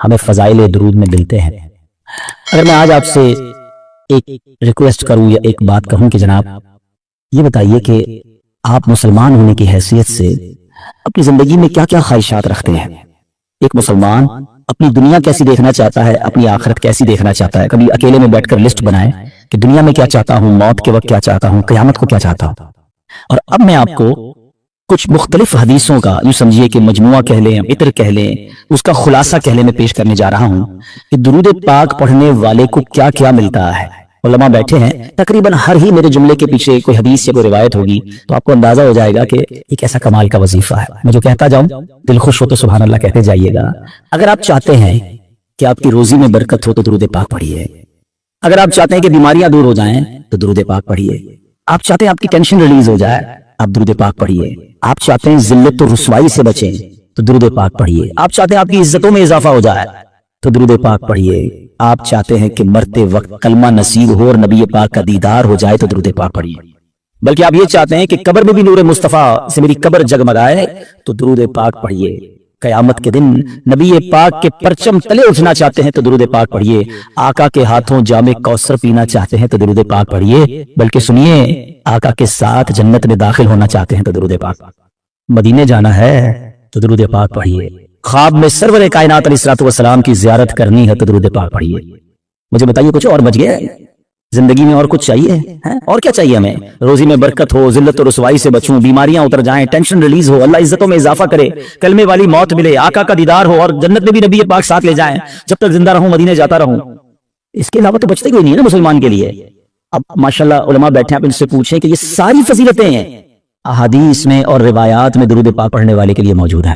ہمیں فضائل درود میں ملتے ہیں۔ اگر میں آج آپ سے ایک ریکویسٹ کروں یا ایک بات کہوں کہ جناب یہ بتائیے کہ آپ مسلمان ہونے کی حیثیت سے اپنی زندگی میں کیا کیا خواہشات رکھتے ہیں؟ ایک مسلمان اپنی دنیا کیسی دیکھنا چاہتا ہے، اپنی آخرت کیسی دیکھنا چاہتا ہے؟ کبھی اکیلے میں بیٹھ کر لسٹ بنائیں کہ دنیا میں کیا چاہتا ہوں، موت کے وقت کیا چاہتا ہوں، قیامت کو کیا چاہتا ہوں۔ اور اب میں آپ کو کچھ مختلف حدیثوں کا، یوں سمجھیے کہ مجموعہ کہہ لیں، عطر کہہ لیں، اس کا خلاصہ کہہ لیں، میں پیش کرنے جا رہا ہوں کہ درود پاک پڑھنے والے کو کیا کیا ملتا ہے۔ علماء بیٹھے ہیں، تقریباً ہر ہی میرے جملے کے پیچھے کوئی حدیث یا کوئی روایت ہوگی، تو آپ کو اندازہ ہو جائے گا کہ ایک ایسا کمال کا وظیفہ ہے۔ میں جو کہتا جاؤں دل خوش ہو تو سبحان اللہ کہتے جائیے گا۔ اگر آپ چاہتے ہیں کہ آپ کی روزی میں برکت ہو تو درود پاک پڑھیے۔ اگر آپ چاہتے ہیں کہ بیماریاں دور ہو جائیں تو درود پاک پڑھیے۔ آپ چاہتے ہیں آپ کی ٹینشن ریلیز ہو جائے، آپ درود پاک پڑھیے۔ آپ چاہتے ہیں ذلت و رسوائی سے بچیں تو درود پاک پڑھیے۔ آپ چاہتے ہیں آپ کی عزتوں میں اضافہ ہو جائے تو درود پاک پڑھیے۔ آپ چاہتے ہیں کہ مرتے وقت کلمہ نصیب ہو اور نبی پاک کا دیدار ہو جائے تو درود پاک پڑھیے۔ بلکہ آپ یہ چاہتے ہیں کہ قبر میں بھی نور مصطفیٰ سے میری قبر جگمگائے تو درود پاک پڑھیے۔ قیامت کے دن نبی پاک کے پرچم تلے اٹھنا چاہتے ہیں تو درود پاک پڑھیے۔ آقا کے ہاتھوں جام کوثر پینا چاہتے ہیں تو درود پاک پڑھیے۔ بلکہ سنیے، آقا کے ساتھ جنت میں داخل ہونا چاہتے ہیں تو درود پاک، مدینے جانا ہے تو درود پاک پڑھیے، خواب میں سرور کائنات علیہ الصلوۃ والسلام کی زیارت کرنی ہے تو درود پاک پڑھیے۔ مجھے بتائیے کچھ اور بچ گیا؟ زندگی میں اور کچھ چاہیے؟ اور کیا چاہیے ہمیں؟ روزی میں برکت ہو، ذلت و رسوائی سے بچوں، بیماریاں اتر جائیں، ٹینشن ریلیز ہو، اللہ عزتوں میں اضافہ کرے، کلمے والی موت ملے، آقا کا دیدار ہو اور جنت میں بھی نبی پاک ساتھ لے جائیں، جب تک زندہ رہوں مدینے جاتا رہوں۔ اس کے علاوہ تو بچتے کوئی نہیں ہے نا مسلمان کے لیے۔ اب ماشاءاللہ علماء بیٹھے ہیں، آپ ان سے پوچھیں کہ یہ ساری فضیلتیں ہیں احادیث میں اور روایات میں درود پاک پڑھنے والے کے لیے موجود ہیں،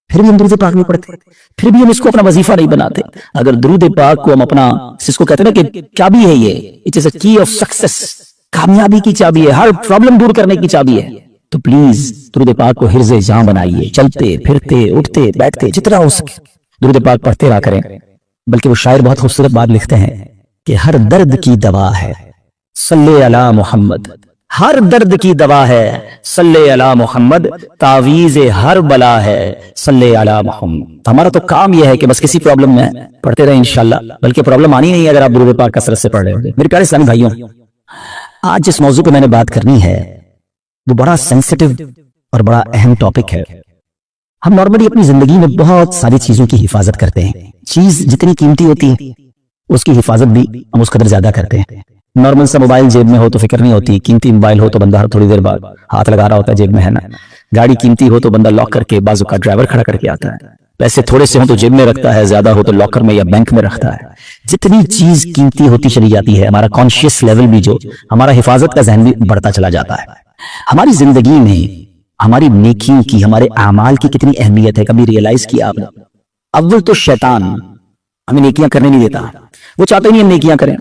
پھر بھی ہم درود پاک نہیں پڑھتے، پھر بھی ہم اس کو اپنا وظیفہ نہیں بناتے۔ اگر درود پاک کو ہم اپنا، اس کو کہتے ہیں نا کہ چابی ہے، یہ اٹ از اے کی آف سکسیس، کامیابی کی چابی ہے، ہر پرابلم دور کرنے کی چابی ہے، تو پلیز درود پاک کو حرز جاں بنائیے۔ چلتے پھرتے اٹھتے بیٹھتے جتنا ہو سکے درود پاک پڑھتے رہا کریں۔ بلکہ وہ شاعر بہت خوبصورت بات لکھتے ہیں کہ ہر درد کی دوا ہے صلی علی محمد، ہر درد کی دوا ہے صلی علی محمد، تعویذ ہر بلا ہے صلی علی محمد۔ ہمارا تو کام یہ ہے کہ بس کسی پرابلم میں پڑھتے رہیں انشاءاللہ، بلکہ پرابلم آنی نہیں اگر آپ درود پاک کثرت سے پڑھ رہے ہوں۔ میرے پیارے اسلامی بھائیوں، آج جس موضوع پہ میں نے بات کرنی ہے وہ بڑا سینسٹیو اور بڑا اہم ٹاپک ہے۔ ہم نارملی اپنی زندگی میں بہت ساری چیزوں کی حفاظت کرتے ہیں، چیز جتنی قیمتی ہوتی ہے اس کی حفاظت بھی ہم اس قدر زیادہ کرتے ہیں۔ نارمل سا موبائل جیب میں ہو تو فکر نہیں ہوتی، قیمتی موبائل ہو تو بندہ تھوڑی دیر بعد ہاتھ لگا رہا ہوتا ہے جیب میں، ہے نا۔ گاڑی قیمتی ہو تو بندہ لاک کر کے، بازو کا ڈرائیور کھڑا کر کے آتا ہے، پیسے تھوڑے سے ہوں تو جیب میں رکھتا ہے، زیادہ ہو تو لاکر میں یا بینک میں رکھتا ہے۔ جتنی چیز قیمتی ہوتی چلی جاتی ہے، ہمارا کانشیس لیول بھی، جو ہمارا حفاظت کا ذہن بھی بڑھتا چلا جاتا ہے۔ ہماری زندگی میں ہماری نیکیوں کی، ہمارے اعمال کی کتنی اہمیت ہے، کبھی ریئلائز کیا آپ نے؟ اول تو شیطان ہمیں نیکیاں کرنے نہیں دیتا، وہ چاہتے نہیں ہم نیکیاں کریں،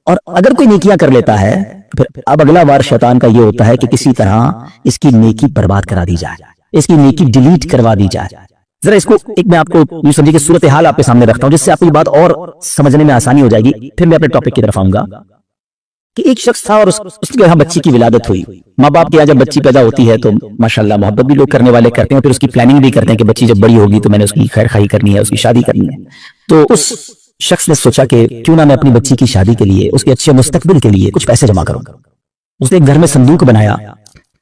اور اگر کوئی نیکیاں کر لیتا ہے پھر اب اگلا وار شیطان کا یہ ہوتا ہے کہ کسی طرح اس کی نیکی برباد کرا دی جائے، اس کی نیکی ڈیلیٹ کروا دی جائے۔ ذرا اس کو ایک میں آپ کو یوں سمجھے کہ صورتحال آپ کے سامنے رکھتا ہوں، جس سے آپ کو یہ بات اور سمجھنے میں آسانی ہو جائے گی، پھر میں اپنے ٹاپک کی طرف آؤں گا۔ کہ ایک شخص تھا اور اس کے یہاں بچی کی ولادت ہوئی۔ ماں باپ کے یہاں جب بچی پیدا ہوتی ہے تو ماشاءاللہ محبت بھی لوگ کرنے والے کرتے ہیں، پھر اس کی پلاننگ بھی کرتے ہیں کہ بچی جب بڑی ہوگی تو میں نے اس کی خیر خواہی کرنی ہے، اس کی شادی کرنی ہے۔ تو اس شخص نے سوچا کہ کیوں نہ میں اپنی بچی کی شادی کے لیے، اس کے اچھے مستقبل کے لیے کچھ پیسے جمع کروں۔ اس نے ایک گھر میں صندوق بنایا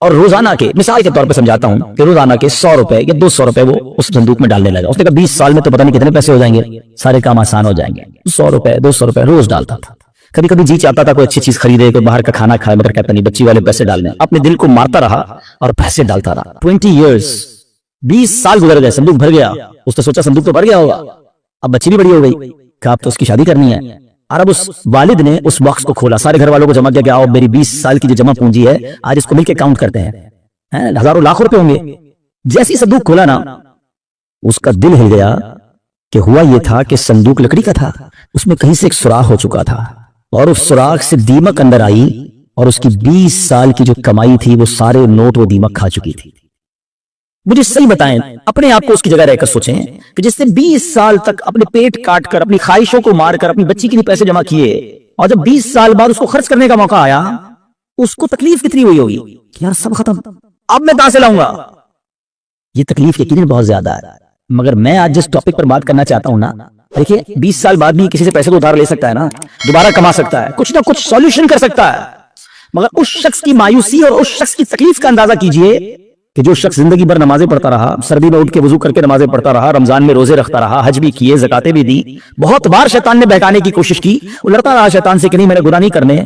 اور روزانہ کے، مثال کے طور پہ سمجھاتا ہوں کہ روزانہ کے 100 روپے یا 200 روپے وہ اس صندوق میں ڈالنے لگا۔ اس نے کہا 20 سال میں تو پتہ نہیں کتنے پیسے ہو جائیں گے، سارے کام آسان ہو جائیں گے۔ 100 روپے 200 روپے روز ڈالتا تھا۔ کبھی کبھی جی چاہتا تھا کوئی اچھی چیز خریدے، کوئی باہر کا کھانا کھائے، مگر کہتا نہیں بچی والے پیسے ڈالنے۔ اپنے دل کو مارتا رہا اور پیسے ڈالتا رہا۔ 20 ایئرز، 20 سال گزر گئے، صندوق بھر گیا۔ اس نے سوچا صندوق تو بھر گیا ہوگا، اب بچی بھی بڑی ہو گئی، کہ اب تو اس کی شادی کرنی ہے۔ اور اب اس والد نے اس باکس کو کھولا، سارے گھر والوں کو جمع کیا کہ آؤ میری 20 سال کی جو جمع پونجی ہے آج اس کو مل کے کاؤنٹ کرتے ہیں، ہزاروں لاکھ روپے ہوں گے۔ جیسی صندوق کھولا نا، اس کا دل ہل گیا کہ ہوا یہ تھا کہ صندوق لکڑی کا تھا، اس میں کہیں سے ایک سوراخ ہو چکا تھا، اور اس سوراخ سے دیمک اندر آئی اور اس کی 20 سال کی جو کمائی تھی وہ سارے نوٹ وہ دیمک کھا چکی تھی۔ مجھے صحیح بتائیں، اپنے آپ کو اس کی جگہ رہ کر سوچیں کہ جس نے 20 سال تک اپنے پیٹ کاٹ کر، اپنی خواہشوں کو مار کر اپنی بچی کے لیے پیسے جمع کیے، اور جب 20 سال بعد اس کو خرچ کرنے کا موقع آیا، اس کو تکلیف کتنی ہوئی ہوگی کہ یار سب ختم، اب میں کہاں سے لاؤں گا؟ یہ تکلیف یقیناً بہت زیادہ ہے۔ مگر میں آج جس ٹاپک پر بات کرنا چاہتا ہوں نا، دیکھیے 20 سال بعد بھی کسی سے پیسے تو ادھار لے سکتا ہے نا, دوبارہ کما سکتا ہے, کچھ نہ کچھ سولوشن کر سکتا ہے. مگر اس شخص کی مایوسی اور اس شخص کی تکلیف کا اندازہ کیجئے کہ جو شخص زندگی بھر نمازیں پڑھتا رہا, سردی میں اٹھ کے وضو کر کے نمازیں پڑھتا رہا, رمضان میں روزے رکھتا رہا, حج بھی کیے, زکاتیں بھی دی, بہت بار شیطان نے بہکانے کی کوشش کی, وہ لڑتا رہا شیطان سے کہ نہیں میں نے گناہ نہیں کرنے.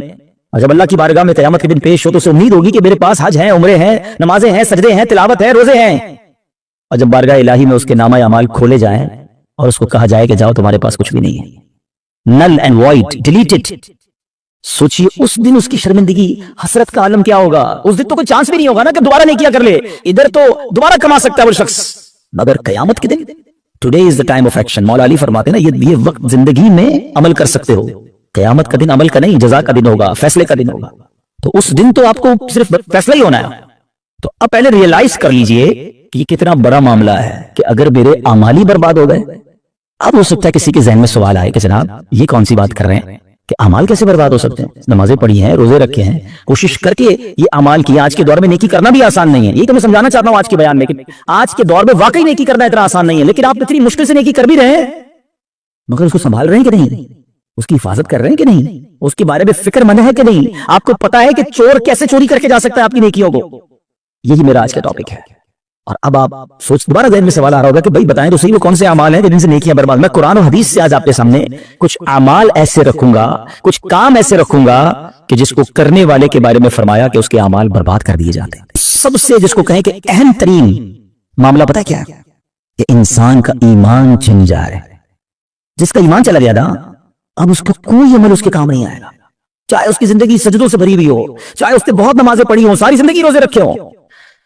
اور جب اللہ کی بارگاہ میں قیامت کے دن پیش ہو تو اسے امید ہوگی کہ میرے پاس حج ہیں, عمرے ہیں, نمازیں ہیں, سجدے ہیں, تلاوت ہے, روزے ہیں. اور جب بارگاہ الہی میں اس کے نامہ اعمال کھولے جائیں اور اس کو کہا جائے کہ جاؤ تمہارے پاس کچھ بھی نہیں ہے, نل اینڈ وائڈ, ڈیلیٹڈ. سوچئے اس دن اس کی شرمندگی حسرت کا عالم کیا ہوگا. اس دن تو کوئی چانس بھی نہیں ہوگا نا کہ دوبارہ نیکیاں کر لے, ادھر تو دوبارہ کما سکتا ہے وہ شخص, مگر قیامت کے دن today is the time of action. Maula Ali فرماتے ہیں نا یہ وقت زندگی میں عمل کر سکتے ہو, قیامت کا دن عمل کا نہیں, جزا کا دن ہوگا, فیصلے کا دن ہوگا. تو اس دن تو آپ کو صرف فیصلہ ہی ہونا ہے. تو اب پہلے ریئلائز کر لیجئے کہ یہ کتنا بڑا معاملہ ہے کہ اگر میرے اعمال ہی برباد ہو گئے. اب ہو سکتا ہے کسی کے ذہن میں سوال آئے کہ جناب یہ کون سی بات کر رہے ہیں کہ اعمال کیسے برباد ہو سکتے ہیں, نمازیں پڑھی ہیں, روزے رکھے ہیں, کوشش کر کے یہ اعمال کیا. آج کے دور میں نیکی کرنا بھی آسان نہیں ہے, یہ تو میں سمجھانا چاہتا ہوں آج کے بیان میں کہ آج کے دور میں واقعی نیکی کرنا اتنا آسان نہیں ہے, لیکن آپ اتنی مشکل سے نیکی کر بھی رہے ہیں, مگر اس کو سنبھال رہے ہیں کہ نہیں, اس کی حفاظت کر رہے ہیں کہ نہیں, اس کے بارے میں فکر مند ہے کہ نہیں, آپ کو پتا ہے کہ چور کیسے چوری کر کے جا سکتا ہے آپ کی نیکیوں کو. یہی میرا آج کا ٹاپک ہے. اور اب آپ سوچ, دوبارہ ذہن میں سوال آ رہا ہوگا کہ بھائی بتائیں تو صحیح وہ کون سے اعمال ہیں جن سے نیکیاں برباد. میں قرآن و حدیث سے آج آپ کے سامنے کچھ اعمال ایسے رکھوں گا, کچھ کام ایسے رکھوں گا کہ جس کو کرنے والے کے بارے میں فرمایا کہ اس کے اعمال برباد کر دیے جاتے ہیں. سب سے جس کو کہیں کہ اہم ترین معاملہ پتہ ہے کیا ہے, کہ انسان کا ایمان چھن جائے. جس کا ایمان چلا گیا نا, اب اس کا کوئی عمل اس کے کام نہیں آئے گا, چاہے اس کی زندگی سجدوں سے بھری ہوئی ہو, چاہے اس نے بہت نمازیں پڑھی ہوں, ساری زندگی روزے رکھے ہوں,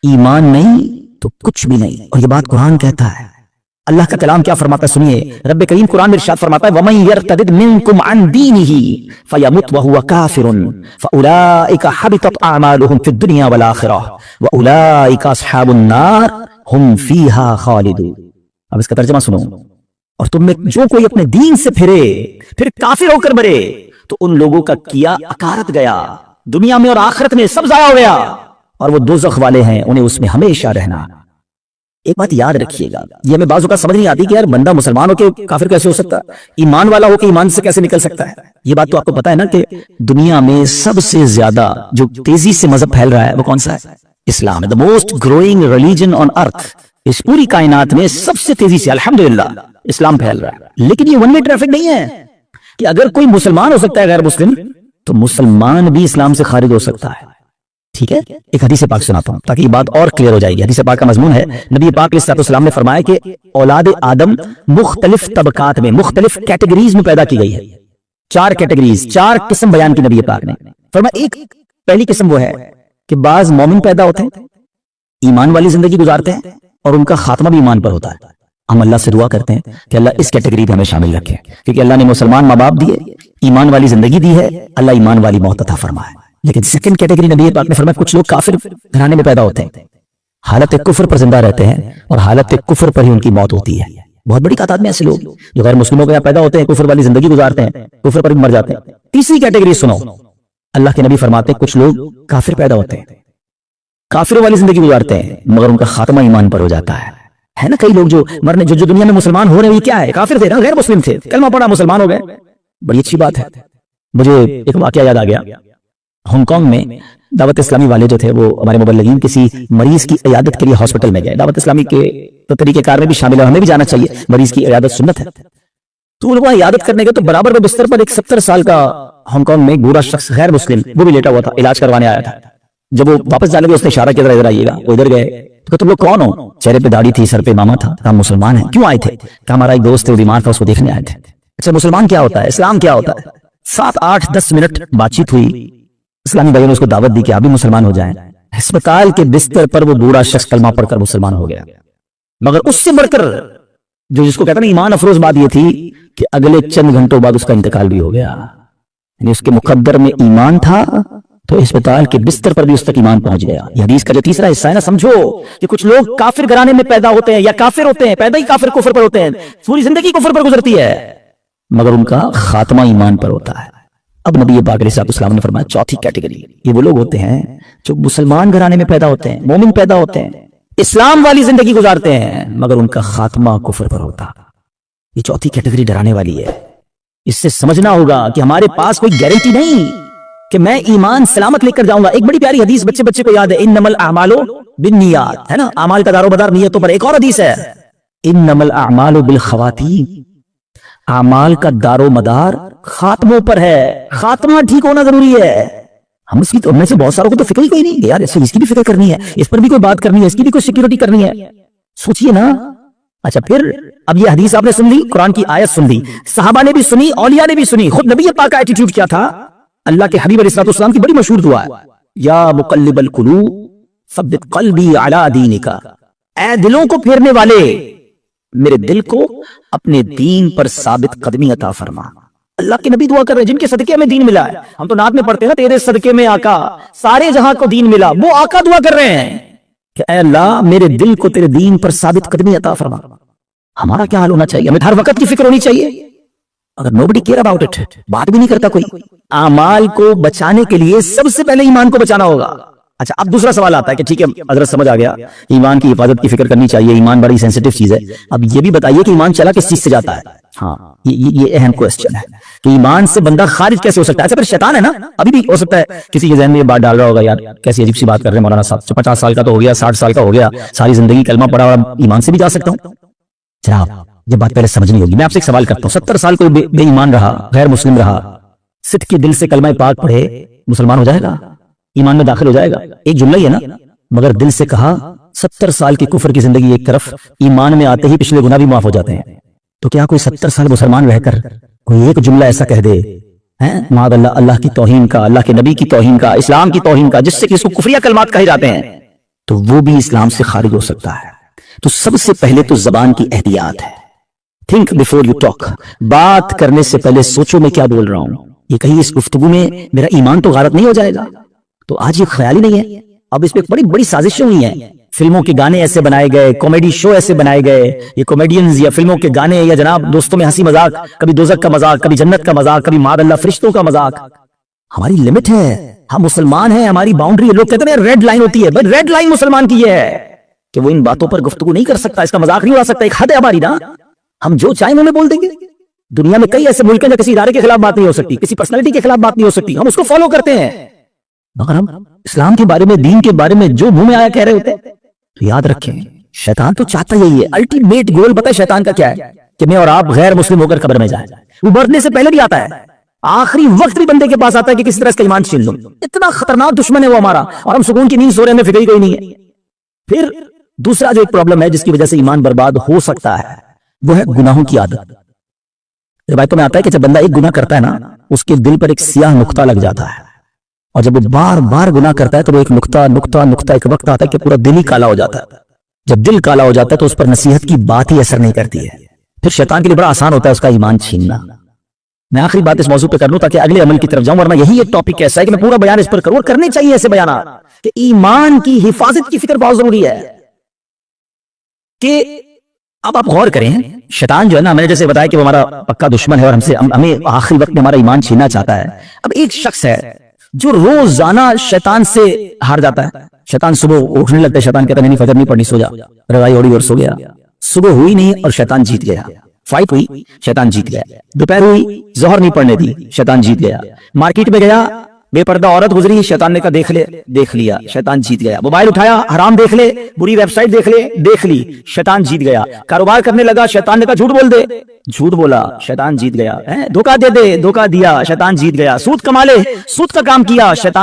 ایمان نہیں تو کچھ بھی نہیں. اور یہ بات قرآن کہتا ہے. اللہ کا کلام کیا فرماتا ہے سنیے. رب کریم قرآن میں ارشاد فرماتا ہے وَمَن يَرْتَدِدْ مِنْكُمْ عَنْ دِينِهِ فَيَمُتْ وَهُوَ كَافِرٌ فَأُولَئِكَ حَبِطَتْ أَعْمَالُهُمْ فِي الدُّنْيَا وَالْآخِرَةِ وَأُولَئِكَ أَصْحَابُ النَّارِ هُمْ فِيهَا خَالِدُونَ. اب اس کا ترجمہ سنو. اور تم میں جو کوئی اپنے دین سے پھرے پھر کافر ہو کر مرے تو ان لوگوں کا کیا اکارت گیا, دنیا میں اور آخرت میں سب ضائع ہو گیا, اور وہ دوزخ والے ہیں, انہیں اس میں ہمیشہ رہنا. ایک بات یاد رکھیے گا, یہ ہمیں بعض اوقات سمجھ نہیں آتی کہ یار بندہ مسلمان ہو کے کافر کیسے ہو سکتا ہے, ایمان والا ہو کے ایمان سے کیسے نکل سکتا ہے. یہ بات تو آپ کو پتا ہے نا کہ دنیا میں سب سے زیادہ جو تیزی سے مذہب پھیل رہا ہے وہ کون سا ہے, اسلام ہے. the most growing religion on earth. اس پوری کائنات میں سب سے تیزی سے الحمدللہ اسلام پھیل رہا ہے. لیکن یہ ون وے ٹریفک نہیں ہے کہ اگر کوئی مسلمان ہو سکتا ہے غیر مسلم تو مسلمان بھی اسلام سے خارج ہو سکتا ہے. ٹھیک ہے, ایک حدیث پاک سناتا ہوں تاکہ یہ بات اور کلیئر ہو جائے گی. حدیث پاک کا مضمون ہے نبی پاک علیہ الصلوۃ والسلام نے فرمایا کہ اولاد آدم مختلف طبقات میں, مختلف کیٹیگریز میں پیدا کی گئی ہے. 4 کیٹیگریز, 4 قسم بیان کی نبی پاک نے. فرمایا ایک پہلی قسم وہ ہے کہ بعض مومن پیدا ہوتے ہیں, ایمان والی زندگی گزارتے ہیں, اور ان کا خاتمہ بھی ایمان پر ہوتا ہے. ہم اللہ سے دعا کرتے ہیں کہ اللہ اس کیٹیگری میں ہمیں شامل رکھے, کیونکہ اللہ نے مسلمان ماں باپ دیے, ایمان والی زندگی دی ہے, اللہ ایمان والی موت عطا فرمائے. لیکن سیکنڈ کیٹیگری نبی پاک نے فرمایا کچھ لوگ کافر گھرانے میں پیدا ہوتے ہیں, حالت کفر پر زندہ رہتے ہیں, اور حالت کفر پر ہی ان کی موت ہوتی ہے. بہت بڑی تعداد میں ایسے لوگ جو غیر مسلموں کے یہاں پیدا ہوتے ہیں, کفر والی زندگی گزارتے ہیں, کفر پر بھی مر جاتے ہیں. تیسری کیٹیگری سنو, اللہ کے نبی فرماتے ہیں کچھ لوگ کافر پیدا ہوتے ہیں, کافروں والی زندگی گزارتے ہیں, مگر ان کا خاتمہ ایمان پر ہو جاتا ہے. ہے نا کئی لوگ جو مرنے جو دنیا میں مسلمان ہو رہے ہیں, کیا ہے, کافر تھے نا, غیر مسلم تھے, کلمہ پڑھا مسلمان ہو گئے, بڑی اچھی بات ہے. مجھے ایک واقعہ یاد آ گیا. ہانگ کانگ میں دعوت اسلامی والے جو تھے وہ ہمارے مبلغین کسی مریض کی عیادت کے لیے ہاسپٹل میں گئے. دعوت اسلامی کے تو طریقہ کار میں بھی شامل ہے, ہمیں بھی جانا چاہیے, مریض کی عیادت سنت ہے. تو وہ وہاں عیادت کرنے گئے تو برابر میں بستر پر ایک 70 سال کا ہانگ کانگ میں بوڑھا شخص غیر مسلم وہ بھی لیٹا ہوا تھا, علاج کروانے آیا تھا. جب وہ واپس جانے گئے اس نے اشارہ کیا ادھر آئیے گا, وہ ادھر گئے. تو تم لوگ کون ہو؟ چہرے پہ داڑھی تھی, سر پہ امامہ تھا. ہم مسلمان ہیں. کیوں آئے تھے؟ کہ ہمارا ایک دوست ہے وہ بیمار تھا, اس کو دیکھنے آئے تھے. اچھا مسلمان کیا ہوتا ہے, اسلام کیا ہوتا ہے؟ 7 8 10 منٹ بات چیت ہوئی, اسلامی بھائیوں نے اس کو دعوت دی کہ آپ بھی مسلمان ہو جائیں. ہسپتال کے بستر پر وہ بوڑھا شخص کلمہ پڑھ کر مسلمان ہو گیا. مگر اس سے بڑھ کر جو جس کو کہتا نا ایمان افروز بات یہ تھی کہ اگلے چند گھنٹوں بعد اس کا انتقال بھی ہو گیا. یعنی اس کے مقدر میں ایمان تھا تو اسپتال کے بستر پر بھی اس تک ایمان پہنچ گیا. یہ حدیث کا جو تیسرا حصہ ہے نا, سمجھو کہ کچھ لوگ کافر گھرانے میں پیدا ہوتے ہیں یا کافر ہوتے ہیں, پیدا ہی کافر کفر پر ہوتے ہیں, پوری زندگی کفر پر گزرتی ہے, مگر ان کا خاتمہ ایمان پر ہوتا ہے. اب نبی پاک علیہ السلام نے فرمایا چوتھی کیٹیگری یہ وہ لوگ ہوتے ہیں جو مسلمان گھرانے میں پیدا ہوتے ہیں, مومن پیدا ہوتے ہیں, اسلام والی زندگی گزارتے ہیں, مگر ان کا خاتمہ کفر پر ہوتا. یہ چوتھی کیٹیگری ڈرانے والی ہے. اس سے سمجھنا ہوگا کہ ہمارے پاس کوئی گارنٹی نہیں کہ میں ایمان سلامت لے کر جاؤں گا. ایک بڑی پیاری حدیث بچے کو یاد ہے, انما الاعمال بالنیات, ہے نا, اعمال کا دار و مدار نیتوں پر. ایک اور حدیث ہے, انما الاعمال بالخواتیم, اعمال کا دار و مدار خاتموں پر ہے. خاتمہ ٹھیک ہونا ضروری ہے. ہم اس کی تو میں سے بہت ساروں کو تو فکر ہی کوئی نہیں کہ یار اس کی بھی فکر کرنی ہے, اس پر بھی کوئی بات کرنی ہے, اس کی بھی کوئی سیکیورٹی کرنی ہے. سوچئے نا. اچھا پھر اب یہ حدیث آپ نے سن لی, قرآن کی آیت سن لی, صحابہ نے بھی سنی, اولیاء نے بھی سنی. خود نبی پاک کا ایٹیٹیوڈ کیا تھا؟ اللہ کے حبیب علیہ الصلوۃ والسلام کی بڑی مشہور دعا ہے, یا مقلب القلوب ثبت قلبی علی دینک, اے دلوں کو پھیرنے والے میرے دل کو اپنے دین پر ثابت قدمی عطا فرما. اللہ کے نبی دعا کر رہے ہیں جن کے صدقے میں دین ملا ہے. ہم تو نعت میں پڑھتے ہیں نا, تیرے صدقے میں آقا سارے جہاں کو دین ملا. وہ آقا دعا کر رہے ہیں کہ اے اللہ میرے دل کو تیرے دین پر ثابت قدمی عطا فرما. ہمارا کیا حال ہونا چاہیے؟ ہمیں ہر وقت کی فکر ہونی چاہیے. اگر nobody care about it, بات بھی نہیں کرتا کوئی. اعمال کو بچانے کے لیے سب سے پہلے ایمان کو بچانا ہوگا. اچھا اب دوسرا سوال آتا ہے کہ ٹھیک ہے حضرت سمجھ آ گیا, ایمان کی حفاظت کی فکر کرنی چاہیے, ایمان بڑی سینسیٹیو چیز ہے. اب یہ بھی بتائیے کہ ایمان چلا کس چیز سے جاتا ہے؟ ہاں یہ اہم کوسچن ہے کہ ایمان سے بندہ خارج کیسے ہو سکتا ہے. اچھا پھر شیطان ہے نا, ابھی بھی ہو سکتا ہے کسی کے ذہن میں یہ بات ڈال رہا ہوگا, یار کیسی عجیب سی بات کر رہے ہیں مولانا صاحب, 50 سال کا تو ہو گیا, 60 سال کا ہو گیا, ساری زندگی کلمہ پڑھا اور ایمان سے بھی جا سکتا ہوں. جناب یہ بات پہلے سمجھنی ہوگی. میں آپ سے ایک سوال کرتا ہوں, 70 سال کوئی بے ایمان رہا, غیر مسلم رہا, صدق کے دل سے کلمہ پاک پڑھے, مسلمان ہو جائے گا, ایمان میں داخل ہو جائے گا؟ ایک جملہ ہی ہے نا, مگر دل سے کہا 70 سال کی کفر کی زندگی ایک طرف, ایمان میں آتے ہی پچھلے گناہ بھی معاف ہو جاتے ہیں. تو کیا کوئی 70 سال مسلمان رہ کر کوئی ایک جملہ ایسا کہہ دے معاذ اللہ, اللہ کی توہین کا, اللہ کے نبی کی توہین کا, اسلام کی توہین کا, جس سے کہ اس کو کفریہ کلمات کہے جاتے ہیں, تو وہ بھی اسلام سے خارج ہو سکتا ہے. تو سب سے پہلے تو زبان کی احتیاط ہے. تھنک بیفور یو ٹاک, بات کرنے سے پہلے سوچو میں کیا بول رہا ہوں. یہ کہیں اس گفتگو میں میرا ایمان تو غارت نہیں ہو جائے گا. تو آج یہ خیال ہی نہیں ہے. اب اس پہ بڑی بڑی سازشیں ہوئی ہیں, فلموں کے گانے ایسے بنائے گئے, کامیڈی شو ایسے بنائے گئے, یہ کامیڈینز یا فلموں کے گانے یا جناب دوستوں میں ہنسی مذاق, کبھی دوزخ کا مذاق, کبھی جنت کا مذاق, کبھی معاذ اللہ فرشتوں کا مذاق. ہماری لمٹ ہے, ہم مسلمان ہیں, ہماری باؤنڈری. لوگ کہتے ہیں ریڈ لائن ہوتی ہے, بھائی ریڈ لائن مسلمان کی یہ ہے کہ وہ ان باتوں پر گفتگو نہیں کر سکتا, اس کا مذاق نہیں اڑا سکتا. ایک حد ہے ہماری نا, ہم جو چاہیں ہمیں بول دیں گے. دنیا میں کئی ایسے ملک ہیں جہاں کسی ادارے کے خلاف بات نہیں ہو سکتی, کسی پرسنالٹی کے خلاف بات نہیں ہو سکتی, ہم اس کو فالو کرتے ہیں. مگر ہم اسلام کے بارے میں, دین کے بارے میں جو منہ میں آیا کہہ رہے ہوتے ہیں. تو یاد رکھیں, شیطان تو چاہتا یہی ہے, الٹیمیٹ گول پتہ ہے شیطان کا کیا ہے, کہ میں اور آپ غیر مسلم ہو کر قبر میں جائیں. وہ مرنے سے پہلے بھی آتا ہے, آخری وقت بھی بندے کے پاس آتا ہے کہ کسی طرح اس کا ایمان چھین لوں. اتنا خطرناک دشمن ہے وہ ہمارا, اور ہم سکون کی نیند سو رہے ہیں, ہمیں فکر ہی کوئی نہیں ہے. پھر دوسرا جو ایک پرابلم ہے جس کی وجہ سے ایمان برباد ہو سکتا ہے, وہ ہے گناہوں کی عادت. روایتوں میں آتا ہے کہ جب بندہ ایک گناہ کرتا ہے نا, اس کے دل پر ایک سیاہ نقطہ لگ جاتا ہے, اور جب وہ بار بار گناہ کرتا ہے تو وہ ایک نقطہ ایک وقت آتا ہے کہ پورا دل ہی کالا ہو جاتا ہے. جب دل کالا ہو جاتا ہے تو اس پر نصیحت کی بات ہی اثر نہیں کرتی ہے. پھر شیطان کے لیے بڑا آسان ہوتا ہے اس کا ایمان چھیننا. میں آخری بات اس موضوع پہ کر لوں تاکہ اگلے عمل کی طرف جاؤں, ورنہ یہی ایک ٹاپک ایسا ہے کہ میں پورا بیان اس پر کروں, اور کرنے چاہیے ایسے بیانات کہ ایمان کی حفاظت کی فکر بہت ضروری ہے. کہ اب آپ غور کریں, شیطان جو ہے نا, میں نے جیسے بتایا کہ وہ ہمارا پکا دشمن ہے اور ہمیں آخری وقت میں ہمارا ایمان چھیننا چاہتا ہے. اب ایک شخص ہے جو روزانہ شیطان سے ہار جاتا ہے. شیطان صبح اٹھنے لگتا ہے, شیطان کہتا ہے نہیں فجر نہیں پڑھنی, سو جا, رضائی اوڑی اور سو گیا. صبح ہوئی نہیں اور شیطان جیت گیا. فائٹ ہوئی, شیطان جیت گیا. دوپہر ہوئی, ظہر نہیں پڑھنے دی, شیطان جیت گیا. مارکیٹ میں گیا, بے پردہ عورت گزری, شیطان نے کہا دیکھ لیا, شیطان جیت گیا. موبائل اٹھایا, حرام دیکھ لے, بری ویب سائٹ دیکھ لی, شیطان جیت گیا. کاروبار کرنے لگا, شیطان نے کہا جھوٹ بول دے, جھوٹ بولا, شیطان جیت گیا. دھوکہ دے, دھوکہ دیا, شیطان جیت گیا. سود کما لے, سود کا کام کیا, شیطان